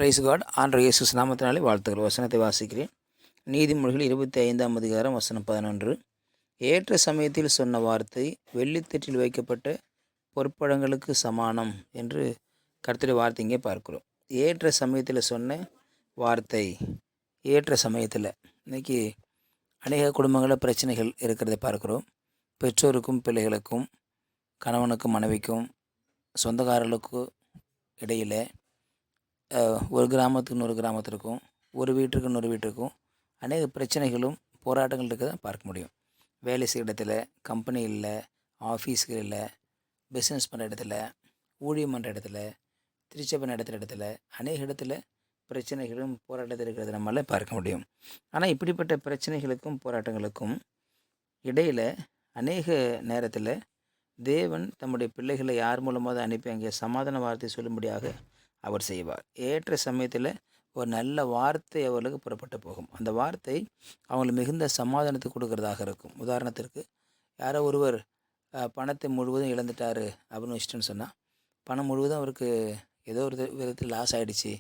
Price God. ஆண்டவர் இயேசு நாமத்தினாலே வாழ்த்துக்கள். வசனத்தை வாசிக்கிறேன். நீதிமொழிகள் 25ஆம் அதிகாரம் வசனம் 11. ஏற்ற சமயத்தில் சொன்ன வார்த்தை வெள்ளித்தட்டில் வைக்கப்பட்ட பொற்பழங்களுக்கு சமானம் என்று கர்த்தருடைய வார்த்தை இங்கே பார்க்கிறோம். ஏற்ற சமயத்தில் சொன்ன வார்த்தை, ஏற்ற சமயத்தில். இன்றைக்கி அநேக குடும்பங்களில் பிரச்சனைகள் இருக்கிறத பார்க்குறோம். பெற்றோருக்கும் பிள்ளைகளுக்கும், கணவனுக்கும் மனைவிக்கும், சொந்தக்காரர்களுக்கும் இடையில், ஒரு கிராமத்துக்கு இன்னொரு கிராமத்திற்கும், ஒரு வீட்டுக்கு இன்னொரு வீட்டுக்கும் அநேக பிரச்சனைகளும் போராட்டங்கள் இருக்கிறத பார்க்க முடியும். வேலை செய்கிற இடத்துல, கம்பெனியில், ஆஃபீஸ்களில், பிஸ்னஸ் பண்ணுற இடத்துல, ஊழியம் பண்ணுற இடத்துல, திருச்சபை நடத்துகிற இடத்துல, அநேக இடத்துல பிரச்சனைகளும் போராட்டத்தில் இருக்கிறத நம்மளால் பார்க்க முடியும். ஆனால் இப்படிப்பட்ட பிரச்சனைகளுக்கும் போராட்டங்களுக்கும் இடையில் அநேக நேரத்தில் தேவன் தம்முடைய பிள்ளைகளை யார் மூலமாக அனுப்பி அங்கே சமாதான வார்த்தை சொல்லும்படியாக அவர் செய்வார். ஏற்ற சமயத்தில் ஒரு நல்ல வார்த்தை அவர்களுக்கு புறப்பட்டு போகும். அந்த வார்த்தை அவங்களுக்கு மிகுந்த சமாதானத்தை கொடுக்கறதாக இருக்கும். உதாரணத்திற்கு, யாரோ ஒருவர் பணத்தை முழுவதும் இழந்துட்டார் அப்படின்னு வச்சுட்டுன்னு சொன்னால், பணம் முழுவதும் அவருக்கு ஏதோ ஒரு விதத்தில் லாஸ் ஆகிடுச்சு,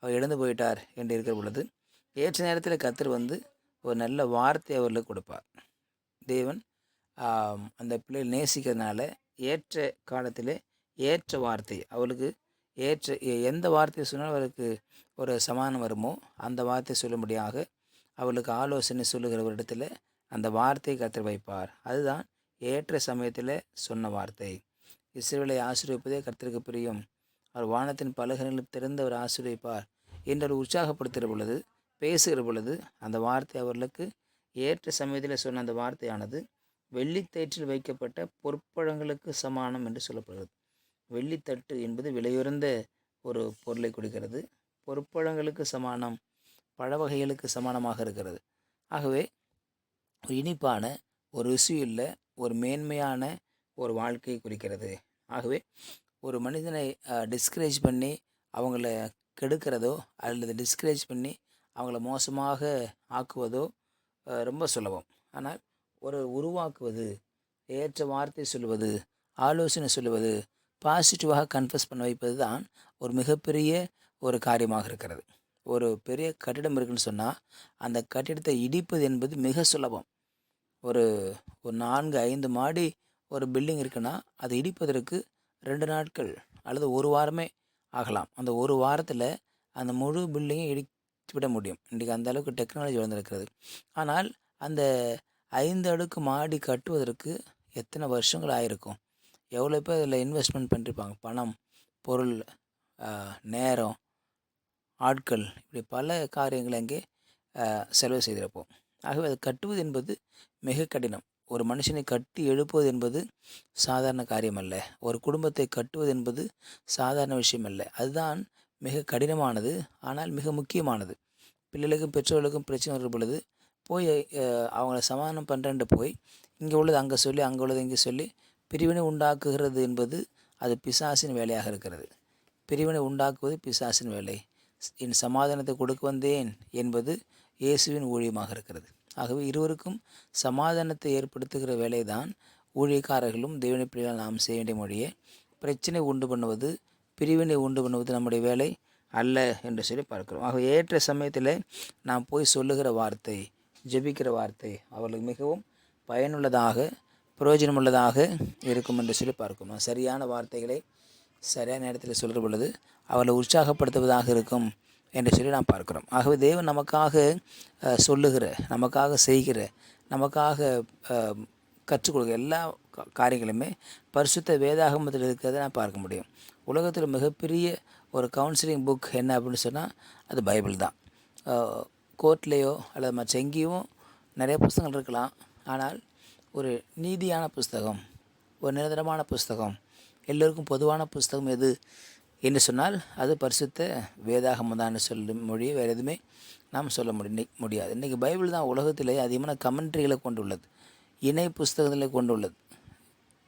அவர் இழந்து போயிட்டார் என்று இருக்கிற பொழுது, ஏற்ற நேரத்தில் கர்த்தர் வந்து ஒரு நல்ல வார்த்தை அவர்களுக்கு கொடுப்பார். தேவன் அந்த பிள்ளைகள் நேசிக்கிறதுனால ஏற்ற காலத்தில் ஏற்ற வார்த்தை அவளுக்கு ஏற்ற எந்த வார்த்தையை சொன்னாலும் அவருக்கு ஒரு சமாதானம் வருமோ அந்த வார்த்தை சொல்லும்படியாக அவளுக்கு ஆலோசனை சொல்லுகிற ஒரு இடத்துல அந்த வார்த்தையை கர்த்தர் வைப்பார். அதுதான் ஏற்ற சமயத்தில் சொன்ன வார்த்தை. இஸ்ரவேலை ஆசீர்வதிப்பதே கர்த்தருக்கு பிரியம், அவர் வானத்தின் பலகங்களில் திறந்து அவர் ஆசீர்வதிப்பார் என்று அவர் உற்சாகப்படுத்துகிற பொழுது, பேசுகிற பொழுது, அந்த வார்த்தை அவர்களுக்கு ஏற்ற சமயத்தில் சொன்ன அந்த வார்த்தையானது வெள்ளித்தேற்றில் வைக்கப்பட்ட பொற்பழங்களுக்கு சமானம் என்று சொல்லப்படுகிறது. வெள்ளித்தட்டு என்பது விலையுறந்த ஒரு பொருளை கொடுக்கிறது. பொற்பழங்களுக்கு சமானம், பழ வகைகளுக்கு சமானமாக இருக்கிறது. ஆகவே ஒரு இனிப்பான, ஒரு ருசியுள்ள, ஒரு மேன்மையான ஒரு வாழ்க்கையை குறிக்கிறது. ஆகவே ஒரு மனிதனை டிஸ்கரேஜ் பண்ணி அவங்கள கெடுக்கிறதோ அல்லது டிஸ்கரேஜ் பண்ணி அவங்கள மோசமாக ஆக்குவதோ ரொம்ப சுலபம். ஆனால் ஒரு உருவாக்குவது, ஏற்ற வார்த்தை சொல்வது, ஆலோசனை சொல்லுவது, பாசிட்டிவாக கன்ஃபஸ் பண்ண வைப்பது தான் ஒரு மிகப்பெரிய ஒரு காரியமாக இருக்கிறது. ஒரு பெரிய கட்டிடம் இருக்குதுன்னு சொன்னால் அந்த கட்டிடத்தை இடிப்பது என்பது மிக சுலபம். ஒரு 4-5 மாடி ஒரு பில்டிங் இருக்குன்னா அதை இடிப்பதற்கு 2 நாட்கள் அல்லது ஒரு வாரமே ஆகலாம். அந்த ஒரு வாரத்தில் அந்த முழு பில்டிங்கை இடித்து விட முடியும். இன்றைக்கி அந்த அளவுக்கு டெக்னாலஜி வளர்ந்துருக்கிறது. ஆனால் அந்த 5 அடுக்கு மாடி கட்டுவதற்கு எத்தனை வருஷங்கள் ஆயிருக்கும், எவ்வளோ பேர் அதில் இன்வெஸ்ட்மெண்ட் பண்ணியிருப்பாங்க. பணம், பொருள், நேரம், ஆட்கள், இப்படி பல காரியங்களை அங்கே செலவு செய்திருப்போம். ஆகவே அது கட்டுவது என்பது மிக கடினம். ஒரு மனுஷனை கட்டி எழுப்புவது என்பது சாதாரண காரியம் அல்ல. ஒரு குடும்பத்தை கட்டுவது என்பது சாதாரண விஷயம் அல்ல. அதுதான் மிக கடினமானது, ஆனால் மிக முக்கியமானது. பிள்ளைகளுக்கும் பெற்றோர்களுக்கும் பிரச்சனை வரும் பொழுது போய் அவங்கள சமாதானம் பண்ணுறேன்ட்டு போய் இங்கே உள்ளது அங்கே சொல்லி, அங்கே உள்ளது இங்கே சொல்லி பிரிவினை உண்டாக்குகிறது என்பது அது பிசாசின் வேலையாக இருக்கிறது. பிரிவினை உண்டாக்குவது பிசாசின் வேலை. என் சமாதானத்தை கொடுக்க வந்தேன் என்பது இயேசுவின் ஊழியமாக இருக்கிறது. ஆகவே இருவருக்கும் சமாதானத்தை ஏற்படுத்துகிற வேலை தான் ஊழியக்காரர்களும் தேவனை பிள்ளைகளால் நாம் செய்ய வேண்டிய மொழியை. பிரச்சனை உண்டு பண்ணுவது, பிரிவினை உண்டு பண்ணுவது நம்முடைய வேலை அல்ல என்று சொல்லி பார்க்கிறோம். ஆகவே ஏற்ற சமயத்தில் நாம் போய் சொல்லுகிற வார்த்தை, ஜெபிக்கிற வார்த்தை அவர்களுக்கு மிகவும் பயனுள்ளதாக, பிரயோஜனமுள்ளதாக இருக்கும் என்று சொல்லி பார்க்கணும். சரியான வார்த்தைகளை சரியான நேரத்தில் சொல்கிற பொழுது அவளை உற்சாகப்படுத்துவதாக இருக்கும் என்று சொல்லி நாம் பார்க்கிறோம். ஆகவே தேவன் நமக்காக சொல்லுகிற, நமக்காக செய்கிற, நமக்காக கற்றுக் கொடுக்குற எல்லா காரியங்களுமே பரிசுத்த வேதாகமத்தில் இருக்கிறத நான் பார்க்க முடியும். உலகத்தில் மிகப்பெரிய ஒரு கவுன்சிலிங் புக் என்ன அப்படின்னு சொன்னால் அது பைபிள் தான். கோர்ட்லேயோ அல்லது மற்ற எங்கேயும் நிறைய புத்தகங்கள் இருக்கலாம். ஆனால் ஒரு நீதியான புஸ்தகம், ஒரு நிரந்தரமான புஸ்தகம், எல்லோருக்கும் பொதுவான புஸ்தகம் எது என்று சொன்னால் அது பரிசுத்த வேதாகமம் தான் சொல்லும் மொழியை வேறு எதுவுமே நாம் சொல்ல முடியாது. இன்றைக்கி பைபிள் தான் உலகத்திலே அதிகமான கமெண்ட்ரிகளை கொண்டுள்ளது, இணை புஸ்தகங்களை கொண்டுள்ளது.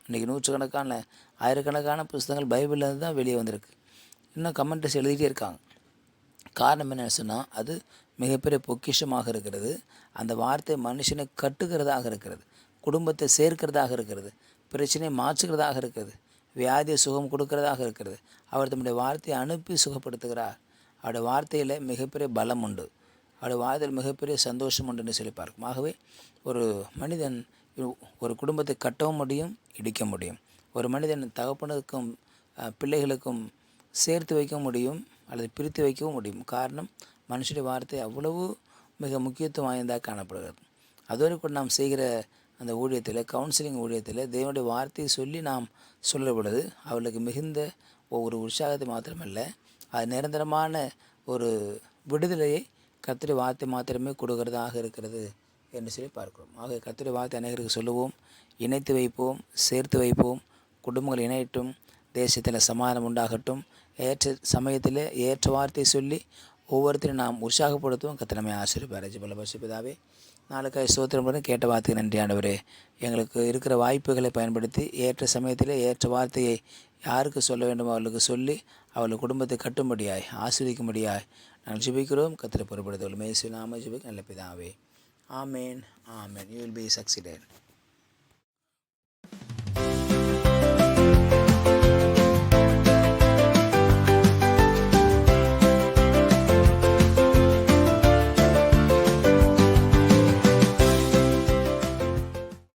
இன்றைக்கி நூற்றுக்கணக்கான, ஆயிரக்கணக்கான புஸ்தகங்கள் பைபிள்லேருந்து தான் வெளியே வந்திருக்கு. இன்னும் கமெண்ட்ரிஸ் எழுதிட்டே இருக்காங்க. காரணம் என்னென்னு சொன்னால் அது மிகப்பெரிய பொக்கிஷமாக இருக்கிறது. அந்த வார்த்தை மனுஷனை கட்டுகிறதாக இருக்கிறது, குடும்பத்தை சேர்க்கிறதாக இருக்கிறது, பிரச்சனையை மாற்றுகிறதாக இருக்கிறது, வியாதியை சுகம் கொடுக்கிறதாக இருக்கிறது. அவர் தம்முடைய வார்த்தையை அனுப்பி சுகப்படுத்துகிறார். அவருடைய வார்த்தையில் மிகப்பெரிய பலம் உண்டு, அவருடைய வார்த்தையில் மிகப்பெரிய சந்தோஷம் உண்டு என்று சொல்லி பார்க்கும். ஆகவே ஒரு மனிதன் ஒரு குடும்பத்தை கட்டவும் முடியும், இடிக்க முடியும். ஒரு மனிதன் தகப்பனுக்கும் பிள்ளைகளுக்கும் சேர்த்து வைக்க முடியும் அல்லது பிரித்து வைக்கவும் முடியும். காரணம், மனுஷனுடைய வார்த்தை அவ்வளவு மிக முக்கியத்துவம் வாய்ந்ததாக காணப்படுகிறது. அதோடு கூட நாம் செய்கிற அந்த ஊழியத்தில், கவுன்சிலிங் ஊழியத்தில் தேவனுடைய வார்த்தையை சொல்லி நாம் சொல்கிற பொழுது அவளுக்கு மிகுந்த ஒரு உற்சாகத்தை மாத்திரமல்ல, அது நிரந்தரமான ஒரு விடுதலையை கர்த்தருடைய வார்த்தை மாத்திரமே கொடுக்கிறதாக இருக்கிறது என்று சொல்லி பார்க்கிறோம். ஆக கர்த்தருடைய வார்த்தை அநேகருக்கு சொல்லுவோம், இணைத்து வைப்போம், சேர்த்து வைப்போம், குடும்பங்கள் இணையட்டும், தேசத்தில் சமாதானம் உண்டாகட்டும். ஏற்ற சமயத்தில் ஏற்ற வார்த்தையை சொல்லி ஒவ்வொருத்தரையும் நாம் உற்சாகப்படுத்துவோம். கர்த்தர் நம்மை ஆசீர்வதிப்பார். ஜெபம். பரிசுத்தபிதாவே, நாளுக்காய் ஸ்தோத்திரம் பண்ணி கேட்ட வார்த்தைக்கு நன்றி ஆண்டவரே. எங்களுக்கு இருக்கிற வாய்ப்புகளை பயன்படுத்தி ஏற்ற சமயத்தில் ஏற்ற வார்த்தையை யாருக்கு சொல்ல வேண்டுமோ அவர்களுக்கு சொல்லி அவர்கள் குடும்பத்தை கட்டும்படியாய் ஆசீர்வதிக்கும்படியாய் நாங்கள் ஜெபிக்கிறோம். கர்த்தரை பொறுப்படுத்துவோம். இயேசுவின் நாமத்தில் ஜெபிக்கிறோம் நல்ல பிதாவே. ஆமேன், ஆமேன். You will be succeeded.